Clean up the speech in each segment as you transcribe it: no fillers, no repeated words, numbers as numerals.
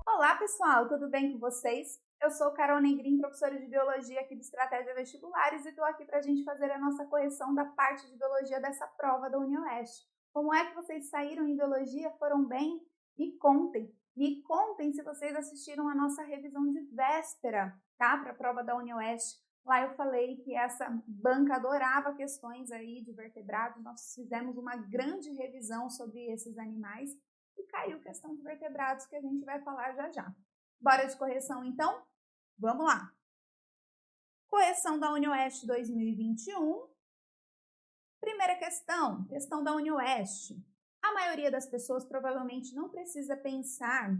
Olá pessoal, tudo bem com vocês? Eu sou Carol Negrin, professora de Biologia aqui do Estratégia Vestibulares e estou aqui para a gente fazer a nossa correção da parte de Biologia dessa prova da UniOeste. Como é que vocês saíram em Biologia? Foram bem? Me contem se vocês assistiram a nossa revisão de véspera, tá? Para a prova da UniOeste. Lá eu falei que essa banca adorava questões aí de vertebrados, nós fizemos uma grande revisão sobre esses animais e caiu questão de vertebrados que a gente vai falar já já. Bora de correção então? Vamos lá! Correção da UniOeste 2021. Primeira questão da UniOeste. A maioria das pessoas provavelmente não precisa pensar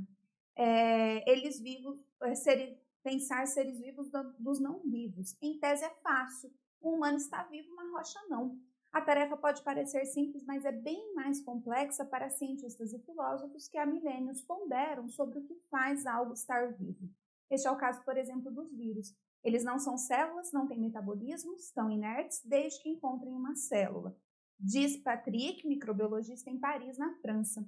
pensar seres vivos dos não vivos. Em tese é fácil. O humano está vivo, uma rocha não. A tarefa pode parecer simples, mas é bem mais complexa para cientistas e filósofos que há milênios ponderam sobre o que faz algo estar vivo. Este é o caso, por exemplo, dos vírus. Eles não são células, não têm metabolismo, estão inertes desde que encontrem uma célula. Diz Patrick, microbiologista em Paris, na França.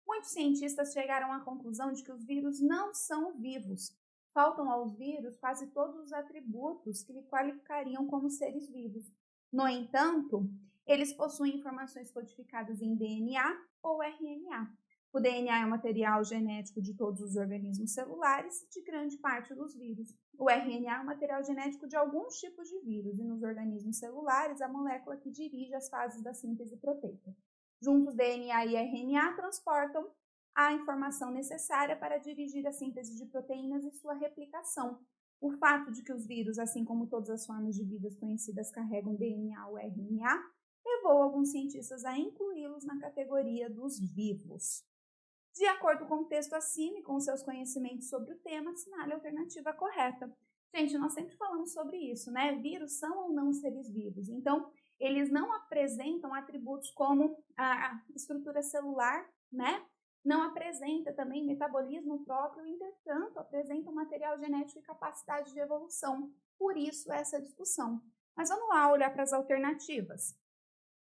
Muitos cientistas chegaram à conclusão de que os vírus não são vivos. Faltam aos vírus quase todos os atributos que lhe qualificariam como seres vivos. No entanto, eles possuem informações codificadas em DNA ou RNA. O DNA é o material genético de todos os organismos celulares e de grande parte dos vírus. O RNA é o material genético de alguns tipos de vírus e nos organismos celulares a molécula que dirige as fases da síntese proteica. Juntos, DNA e RNA transportam a informação necessária para dirigir a síntese de proteínas e sua replicação. O fato de que os vírus, assim como todas as formas de vida conhecidas, carregam DNA ou RNA, levou alguns cientistas a incluí-los na categoria dos vivos. De acordo com o texto acima e com seus conhecimentos sobre o tema, assinale a alternativa correta. Gente, nós sempre falamos sobre isso, né? Vírus são ou não seres vivos. Então, eles não apresentam atributos como a estrutura celular, né? Não apresenta também metabolismo próprio, entretanto, apresenta material genético e capacidade de evolução. Por isso, essa discussão. Mas vamos lá olhar para as alternativas.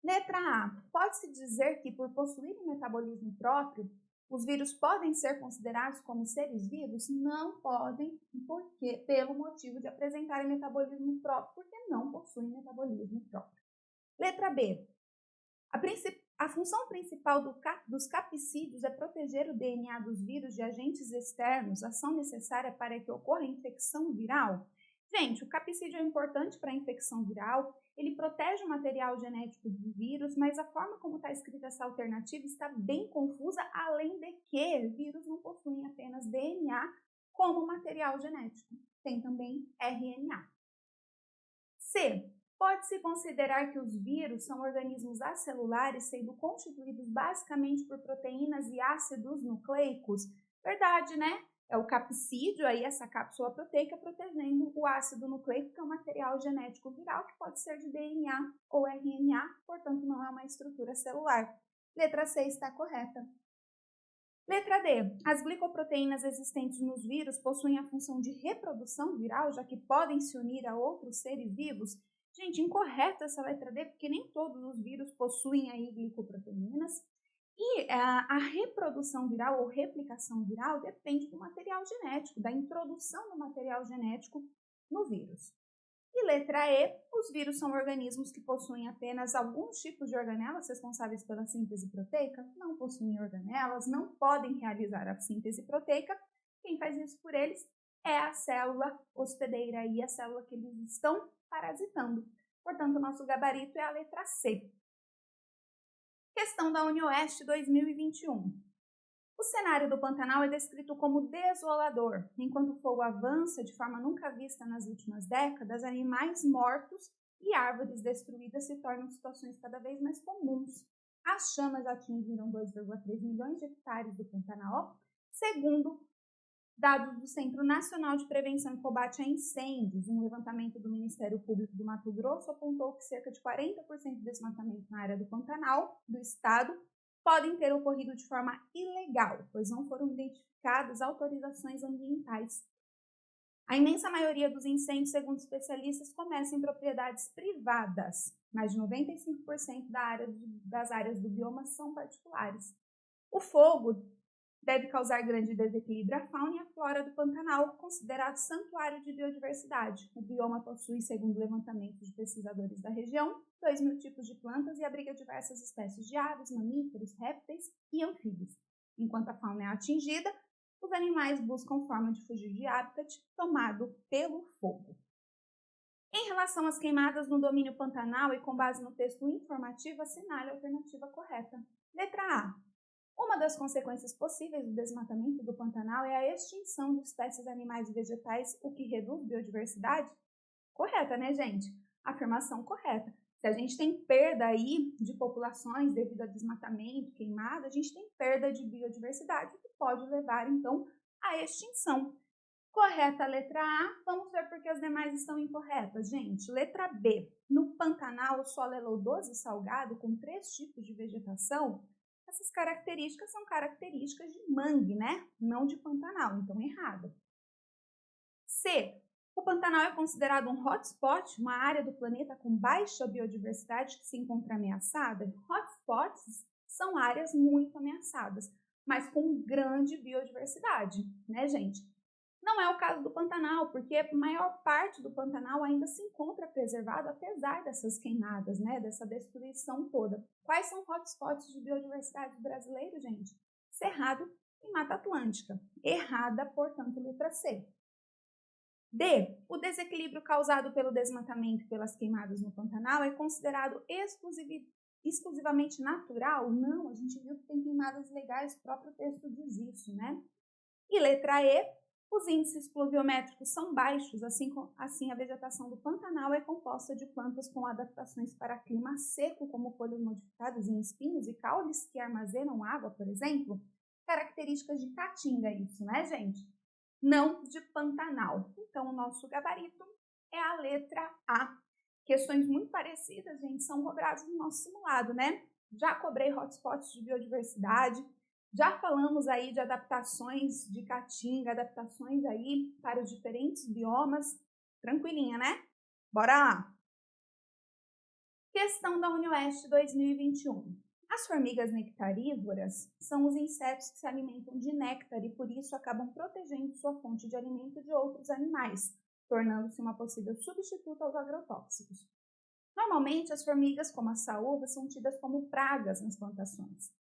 Letra A. Pode-se dizer que, por possuírem metabolismo próprio, os vírus podem ser considerados como seres vivos? Não podem, porque pelo motivo de apresentarem metabolismo próprio, porque não possuem metabolismo próprio. Letra B. A função principal dos capsídeos é proteger o DNA dos vírus de agentes externos, ação necessária para que ocorra infecção viral? Gente, o capsídeo é importante para a infecção viral, ele protege o material genético do vírus, mas a forma como está escrita essa alternativa está bem confusa, além de que vírus não possuem apenas DNA como material genético, tem também RNA. C. Pode-se considerar que os vírus são organismos acelulares, sendo constituídos basicamente por proteínas e ácidos nucleicos? Verdade, né? É o capsídeo, aí essa cápsula proteica, protegendo o ácido nucleico, que é um material genético viral, que pode ser de DNA ou RNA, portanto não é uma estrutura celular. Letra C está correta. Letra D. As glicoproteínas existentes nos vírus possuem a função de reprodução viral, já que podem se unir a outros seres vivos? Gente, incorreta essa letra D, porque nem todos os vírus possuem aí glicoproteínas. E a reprodução viral ou replicação viral depende do material genético, da introdução do material genético no vírus. E letra E, os vírus são organismos que possuem apenas alguns tipos de organelas responsáveis pela síntese proteica, não possuem organelas, não podem realizar a síntese proteica. Quem faz isso por eles é a célula hospedeira e a célula que eles estão parasitando. Portanto, o nosso gabarito é a letra C. Questão da UniOeste 2021. O cenário do Pantanal é descrito como desolador. Enquanto o fogo avança de forma nunca vista nas últimas décadas, animais mortos e árvores destruídas se tornam situações cada vez mais comuns. As chamas atingiram 2,3 milhões de hectares do Pantanal, segundo dados do Centro Nacional de Prevenção e Combate a Incêndios. Um levantamento do Ministério Público do Mato Grosso apontou que cerca de 40% do desmatamento na área do Pantanal, do estado, podem ter ocorrido de forma ilegal, pois não foram identificadas autorizações ambientais. A imensa maioria dos incêndios, segundo especialistas, começa em propriedades privadas. Mais de 95% das áreas do bioma são particulares. O fogo deve causar grande desequilíbrio à fauna e à flora do Pantanal, considerado santuário de biodiversidade. O bioma possui, segundo levantamentos de pesquisadores da região, 2.000 tipos de plantas e abriga diversas espécies de aves, mamíferos, répteis e anfíbios. Enquanto a fauna é atingida, os animais buscam forma de fugir de habitat tomado pelo fogo. Em relação às queimadas no domínio Pantanal e com base no texto informativo, assinale a alternativa correta. Letra A. Uma das consequências possíveis do desmatamento do Pantanal é a extinção de espécies animais e vegetais, o que reduz biodiversidade? Correta, né, gente? Afirmação correta. Se a gente tem perda aí de populações devido a desmatamento, queimada, a gente tem perda de biodiversidade, que pode levar, então, à extinção. Correta a letra A. Vamos ver porque as demais estão incorretas, gente. Letra B. No Pantanal, o solo é lodoso e salgado, com 3 tipos de vegetação. Essas características são características de mangue, né? Não de Pantanal, então errada. C. O Pantanal é considerado um hotspot, uma área do planeta com baixa biodiversidade que se encontra ameaçada. Hotspots são áreas muito ameaçadas, mas com grande biodiversidade, né, gente? Não é o caso do Pantanal, porque a maior parte do Pantanal ainda se encontra preservado, apesar dessas queimadas, né, dessa destruição toda. Quais são hotspots de biodiversidade brasileiro, gente? Cerrado e Mata Atlântica. Errada, portanto, letra C. D. O desequilíbrio causado pelo desmatamento e pelas queimadas no Pantanal é considerado exclusivamente natural? Não, a gente viu que tem queimadas ilegais, o próprio texto diz isso, né? E letra E. Os índices pluviométricos são baixos, assim a vegetação do Pantanal é composta de plantas com adaptações para clima seco, como folhas modificadas em espinhos e caules que armazenam água, por exemplo. Características de caatinga isso, né, gente? Não de Pantanal. Então, o nosso gabarito é a letra A. Questões muito parecidas, gente, são cobradas no nosso simulado, né? Já cobrei hotspots de biodiversidade, já falamos aí de adaptações de caatinga, adaptações aí para os diferentes biomas. Tranquilinha, né? Bora lá! Questão da UniOeste 2021. As formigas nectarívoras são os insetos que se alimentam de néctar e por isso acabam protegendo sua fonte de alimento de outros animais, tornando-se uma possível substituta aos agrotóxicos. Normalmente, as formigas, como a saúva, são tidas como pragas nas plantações.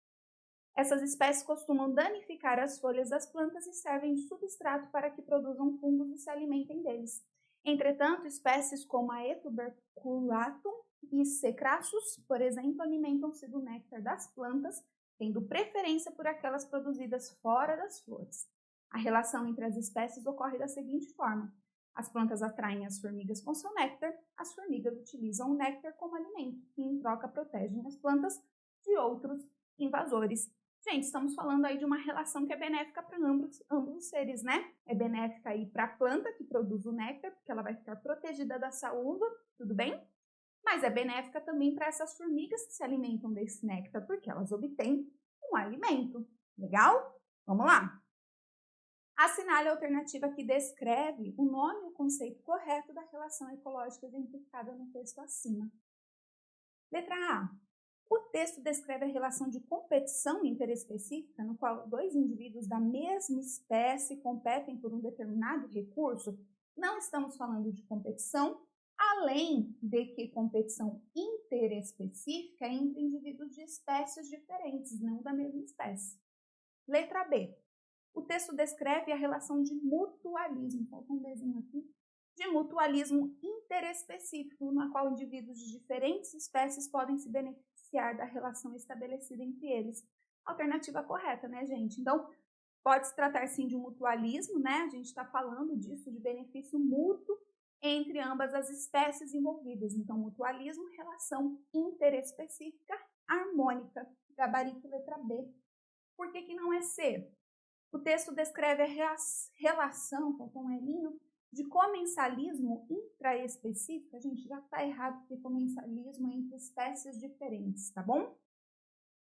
Essas espécies costumam danificar as folhas das plantas e servem de substrato para que produzam fungos e se alimentem deles. Entretanto, espécies como a Etuberculatum e C. crassus, por exemplo, alimentam-se do néctar das plantas, tendo preferência por aquelas produzidas fora das flores. A relação entre as espécies ocorre da seguinte forma: as plantas atraem as formigas com seu néctar, as formigas utilizam o néctar como alimento e, em troca, protegem as plantas de outros invasores. Gente, estamos falando aí de uma relação que é benéfica para ambos os seres, né? É benéfica aí para a planta que produz o néctar, porque ela vai ficar protegida da saúva, tudo bem? Mas é benéfica também para essas formigas que se alimentam desse néctar, porque elas obtêm um alimento. Legal? Vamos lá! Assinale a alternativa que descreve o nome e o conceito correto da relação ecológica exemplificada no texto acima. Letra A. O texto descreve a relação de competição interespecífica, no qual 2 indivíduos da mesma espécie competem por um determinado recurso. Não estamos falando de competição, além de que competição interespecífica entre indivíduos de espécies diferentes, não da mesma espécie. Letra B. O texto descreve a relação de mutualismo, falta um desenho aqui, de mutualismo interespecífico, na qual indivíduos de diferentes espécies podem se beneficiar da relação estabelecida entre eles. Alternativa correta, né, gente? Então, pode se tratar sim de um mutualismo, né? A gente está falando disso, de benefício mútuo entre ambas as espécies envolvidas. Então, mutualismo, relação interespecífica harmônica. Gabarito letra B. Por que não é C? O texto descreve a relação, faltou um elinho, de comensalismo intraespecífico. A gente já está errado, porque comensalismo é entre espécies diferentes, tá bom?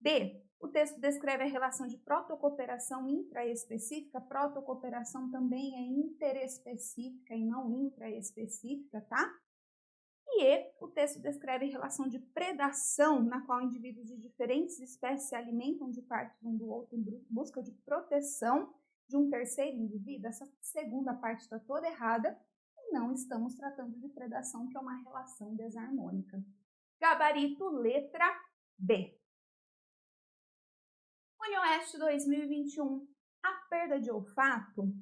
D. O texto descreve a relação de protocooperação intraespecífica. Protocooperação também é interespecífica e não intraespecífica, tá? E o texto descreve relação de predação, na qual indivíduos de diferentes espécies se alimentam de partes um do outro em busca de proteção de um terceiro indivíduo. Essa segunda parte está toda errada e não estamos tratando de predação, que é uma relação desarmônica. Gabarito letra B. UniOeste 2021. A perda de olfato,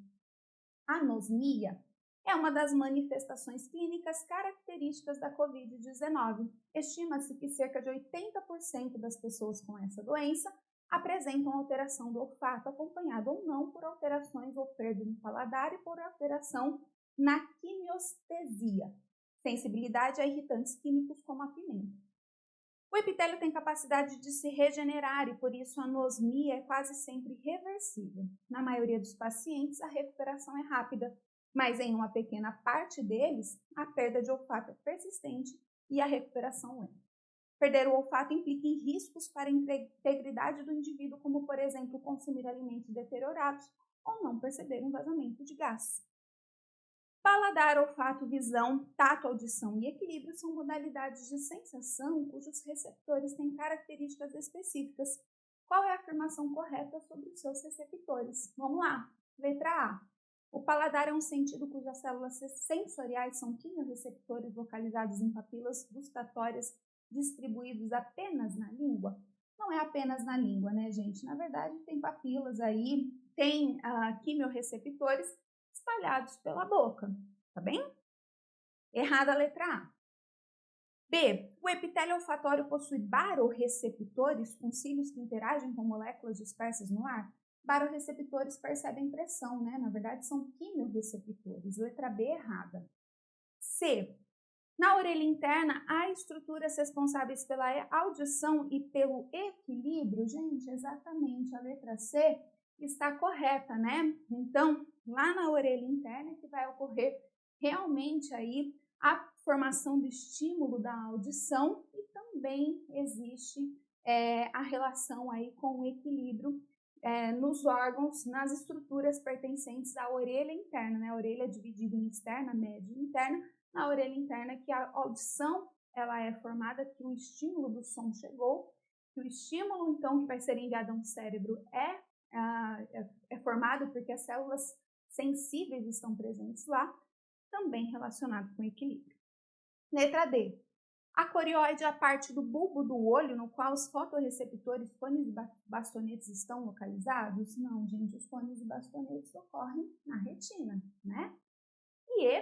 anosmia, é uma das manifestações clínicas características da Covid-19. Estima-se que cerca de 80% das pessoas com essa doença apresentam alteração do olfato, acompanhado ou não por alterações ou perda no paladar e por alteração na quimiestesia, sensibilidade a irritantes químicos como a pimenta. O epitélio tem capacidade de se regenerar e, por isso, a anosmia é quase sempre reversível. Na maioria dos pacientes, a recuperação é rápida, mas em uma pequena parte deles, a perda de olfato é persistente e a recuperação lenta. Perder o olfato implica em riscos para a integridade do indivíduo, como, por exemplo, consumir alimentos deteriorados ou não perceber um vazamento de gás. Paladar, olfato, visão, tato, audição e equilíbrio são modalidades de sensação cujos receptores têm características específicas. Qual é a afirmação correta sobre os seus receptores? Vamos lá. Letra A. O paladar é um sentido cujas células sensoriais são quimiorreceptores localizados em papilas gustatórias distribuídos apenas na língua. Não é apenas na língua, né, gente? Na verdade, tem papilas aí, tem quimiorreceptores espalhados pela boca, tá bem? Errada a letra A. B. O epitélio olfatório possui barorreceptores com cílios que interagem com moléculas dispersas no ar. Barorreceptores percebem pressão, né? Na verdade, são quimiorreceptores. Letra B, errada. C. Na orelha interna, há estruturas responsáveis pela audição e pelo equilíbrio. Gente, exatamente, a letra C está correta, né? Então, lá na orelha interna que vai ocorrer realmente aí a formação do estímulo da audição e também existe a relação aí com o equilíbrio nos órgãos, nas estruturas pertencentes à orelha interna, né? A orelha é dividida em externa, média e interna. Na orelha interna que a audição ela é formada, que o estímulo do som chegou, que o estímulo então que vai ser enviado a um cérebro é formado porque as células sensíveis estão presentes lá, também relacionado com equilíbrio. Letra D. A corióide é a parte do bulbo do olho no qual os fotorreceptores cones e bastonetes estão localizados? Não, gente, os cones e bastonetes ocorrem na retina, né? E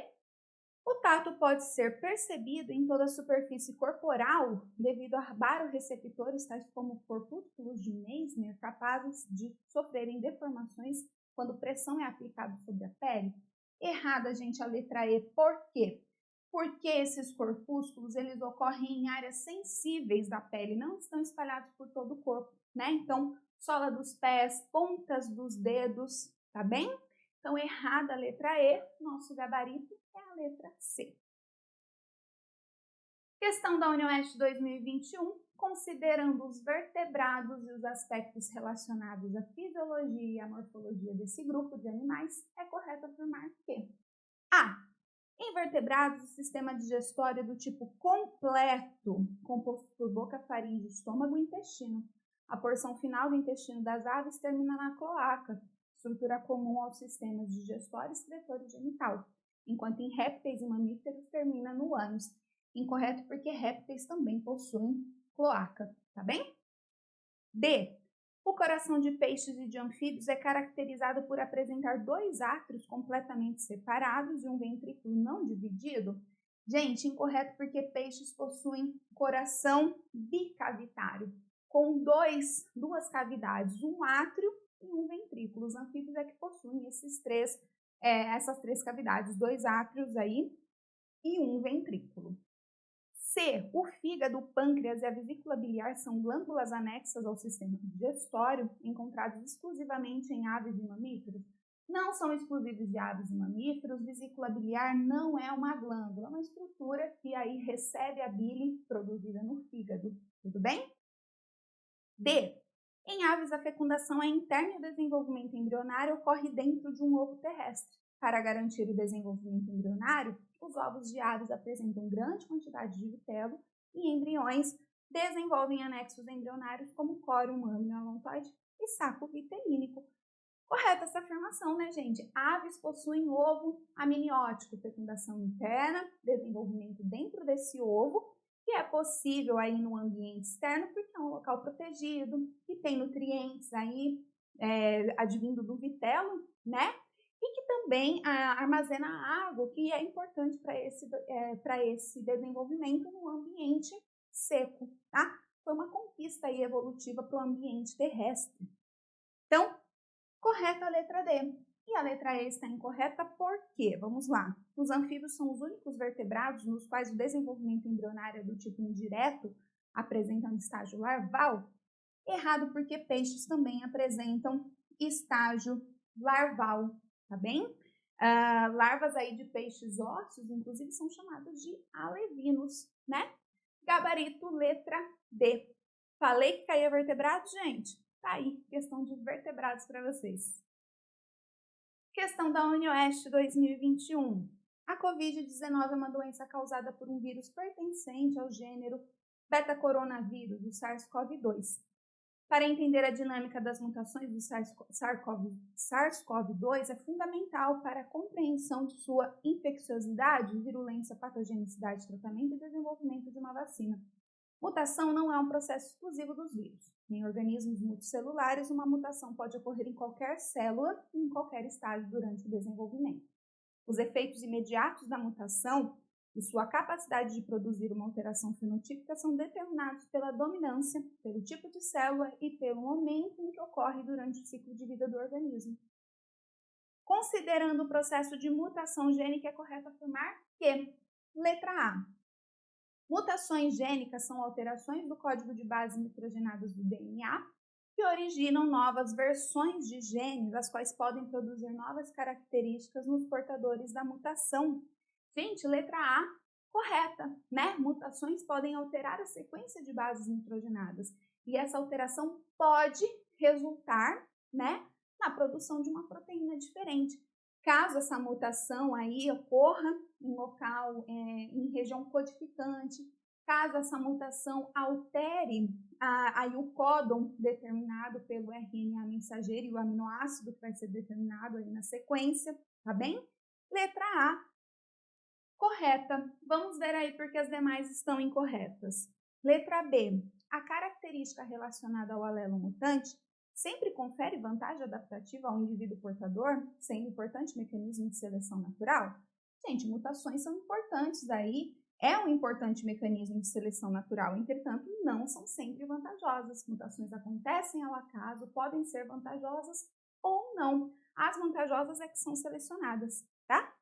o tato pode ser percebido em toda a superfície corporal devido a barorreceptores, tais como corpúsculos de Meissner, capazes de sofrerem deformações quando pressão é aplicada sobre a pele. Errada, gente, a letra E. Por quê? Porque esses corpúsculos, eles ocorrem em áreas sensíveis da pele, não estão espalhados por todo o corpo, né? Então, sola dos pés, pontas dos dedos, tá bem? Então, errada a letra E, nosso gabarito é a letra C. Questão da UniOeste 2021, considerando os vertebrados e os aspectos relacionados à fisiologia e à morfologia desse grupo de animais, é correto afirmar que A. Em vertebrados, o sistema digestório é do tipo completo, composto por boca, faringe, estômago e intestino. A porção final do intestino das aves termina na cloaca, estrutura comum aos sistemas digestório, excretor e genital, enquanto em répteis e mamíferos termina no ânus. Incorreto porque répteis também possuem cloaca, tá bem? D. O coração de peixes e de anfíbios é caracterizado por apresentar dois átrios completamente separados e um ventrículo não dividido. Gente, incorreto porque peixes possuem coração bicavitário, com duas cavidades, um átrio e um ventrículo. Os anfíbios é que possuem essas três cavidades, dois átrios aí e um ventrículo. C. O fígado, o pâncreas e a vesícula biliar são glândulas anexas ao sistema digestório, encontrados exclusivamente em aves e mamíferos? Não são exclusivos de aves e mamíferos. Vesícula biliar não é uma glândula, é uma estrutura que aí recebe a bile produzida no fígado. Tudo bem? D. Em aves, a fecundação é interna e o desenvolvimento embrionário ocorre dentro de um ovo terrestre. Para garantir o desenvolvimento embrionário, os ovos de aves apresentam grande quantidade de vitelo e embriões desenvolvem anexos embrionários como córium, âmino alontoide e saco vitelínico. Correta essa afirmação, né, gente? Aves possuem ovo amniótico, fecundação interna, desenvolvimento dentro desse ovo, que é possível aí no ambiente externo, porque é um local protegido, que tem nutrientes aí advindo do vitelo, né? E que também armazena água, que é importante para esse desenvolvimento no ambiente seco, tá? Foi uma conquista aí evolutiva para o ambiente terrestre. Então, correta a letra D. E a letra E está incorreta por quê? Vamos lá. Os anfíbios são os únicos vertebrados nos quais o desenvolvimento embrionário é do tipo indireto, apresentando estágio larval. Errado porque peixes também apresentam estágio larval, tá bem? Larvas aí de peixes ósseos, inclusive, são chamadas de alevinos, né? Gabarito, letra D. Falei que caía vertebrado, gente? Tá aí, questão de vertebrados para vocês. Questão da UniOeste 2021. A Covid-19 é uma doença causada por um vírus pertencente ao gênero beta-coronavírus, do SARS-CoV-2. Para entender a dinâmica das mutações do SARS-CoV-2 é fundamental para a compreensão de sua infecciosidade, virulência, patogenicidade, tratamento e desenvolvimento de uma vacina. Mutação não é um processo exclusivo dos vírus. Em organismos multicelulares, uma mutação pode ocorrer em qualquer célula e em qualquer estágio durante o desenvolvimento. Os efeitos imediatos da mutação e sua capacidade de produzir uma alteração fenotípica são determinados pela dominância, pelo tipo de célula e pelo momento em que ocorre durante o ciclo de vida do organismo. Considerando o processo de mutação gênica, é correto afirmar que, letra A, mutações gênicas são alterações do código de base nitrogenadas do DNA que originam novas versões de genes, as quais podem produzir novas características nos portadores da mutação. Gente, letra A, correta, né? Mutações podem alterar a sequência de bases nitrogenadas e essa alteração pode resultar, né, na produção de uma proteína diferente. Caso essa mutação aí ocorra em local, em região codificante, caso essa mutação altere aí o códon determinado pelo RNA mensageiro e o aminoácido que vai ser determinado aí na sequência, tá bem? Letra A, correta. Vamos ver aí porque as demais estão incorretas. Letra B, a característica relacionada ao alelo mutante sempre confere vantagem adaptativa ao indivíduo portador, sendo importante mecanismo de seleção natural? Gente, mutações são importantes aí, é um importante mecanismo de seleção natural, entretanto, não são sempre vantajosas. Mutações acontecem ao acaso, podem ser vantajosas ou não. As vantajosas é que são selecionadas, tá?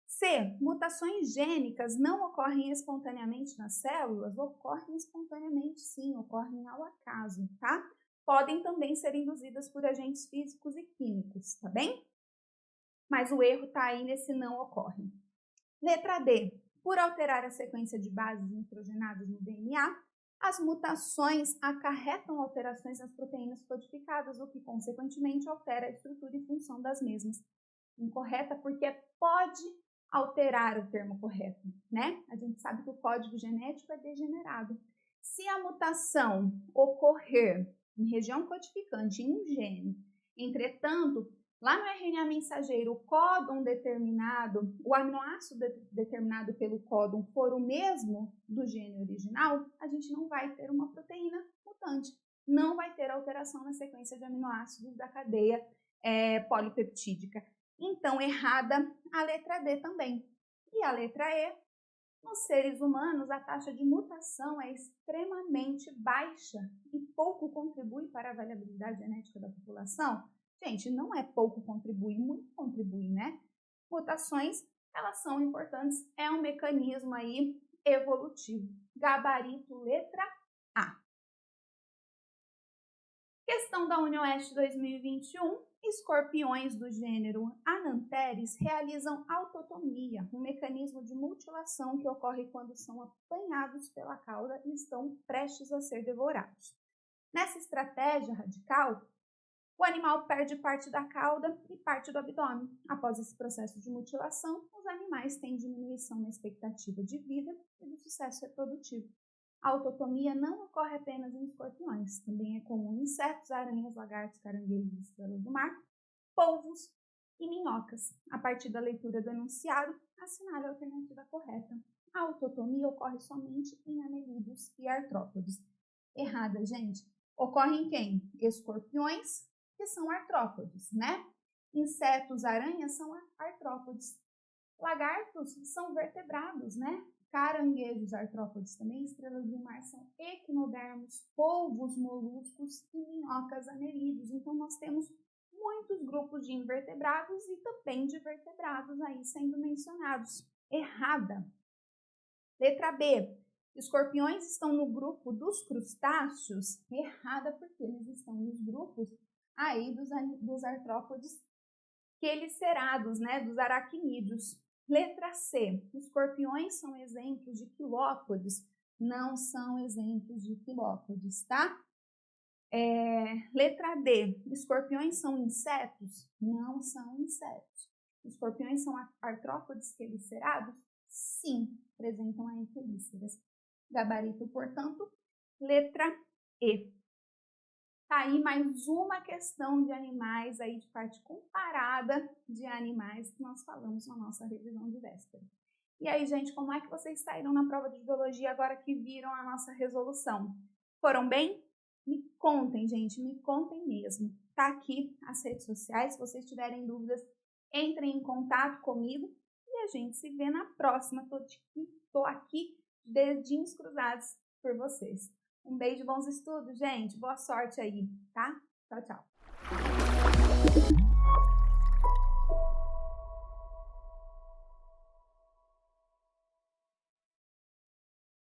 C. Mutações gênicas não ocorrem espontaneamente nas células? Ocorrem espontaneamente, sim, ocorrem ao acaso, tá? Podem também ser induzidas por agentes físicos e químicos, tá bem? Mas o erro tá aí nesse não ocorre. Letra D. Por alterar a sequência de bases nitrogenadas no DNA, as mutações acarretam alterações nas proteínas codificadas, o que, consequentemente, altera a estrutura e função das mesmas. Incorreta porque pode alterar o termo correto, né? A gente sabe que o código genético é degenerado. Se a mutação ocorrer em região codificante, em um gene, entretanto, lá no RNA mensageiro, o códon determinado, o aminoácido determinado pelo códon for o mesmo do gene original, a gente não vai ter uma proteína mutante, não vai ter alteração na sequência de aminoácidos da cadeia polipeptídica. Então, errada a letra D também. E a letra E, nos seres humanos, a taxa de mutação é extremamente baixa e pouco contribui para a variabilidade genética da população. Gente, não é pouco contribui, muito contribui, né? Mutações, elas são importantes, é um mecanismo aí evolutivo. Gabarito, letra A. Questão da UniOeste 2021. Escorpiões do gênero Ananteres realizam autotomia, um mecanismo de mutilação que ocorre quando são apanhados pela cauda e estão prestes a ser devorados. Nessa estratégia radical, O animal perde parte da cauda e parte do abdômen. Após esse processo de mutilação, os animais têm diminuição na expectativa de vida e do sucesso reprodutivo. A autotomia não ocorre apenas em escorpiões, também é comum em insetos, aranhas, lagartos, caranguejos, estrelas do mar, polvos e minhocas. A partir da leitura do enunciado, assinale a alternativa correta. A autotomia ocorre somente em anelídeos e artrópodes. Errada, gente. Ocorre em quem? Escorpiões, que são artrópodes, né? Insetos, aranhas são artrópodes. Lagartos são vertebrados, né? Caranguejos, artrópodes também, estrelas do mar são equinodermos, polvos, moluscos e minhocas, anelídeos. Então, nós temos muitos grupos de invertebrados e também de vertebrados aí sendo mencionados. Errada. Letra B. Escorpiões estão no grupo dos crustáceos? Errada, porque eles estão nos grupos aí dos artrópodes quelicerados, né? Dos aracnídeos. Letra C. Escorpiões são exemplos de quilópodes? Não são exemplos de quilópodes, tá? Letra D. Escorpiões são insetos? Não são insetos. Escorpiões são artrópodes quelicerados? Sim, apresentam aí quelíceras. Gabarito, portanto, letra E. Tá aí mais uma questão de animais aí de parte comparada de animais que nós falamos na nossa revisão de véspera. E aí, gente, como é que vocês saíram na prova de biologia agora que viram a nossa resolução? Foram bem? Me contem, gente, me contem mesmo. Tá aqui as redes sociais, se vocês tiverem dúvidas, entrem em contato comigo e a gente se vê na próxima. Tô aqui de dedinhos cruzados por vocês. Um beijo, bons estudos, gente. Boa sorte aí, tá? Tchau, tchau.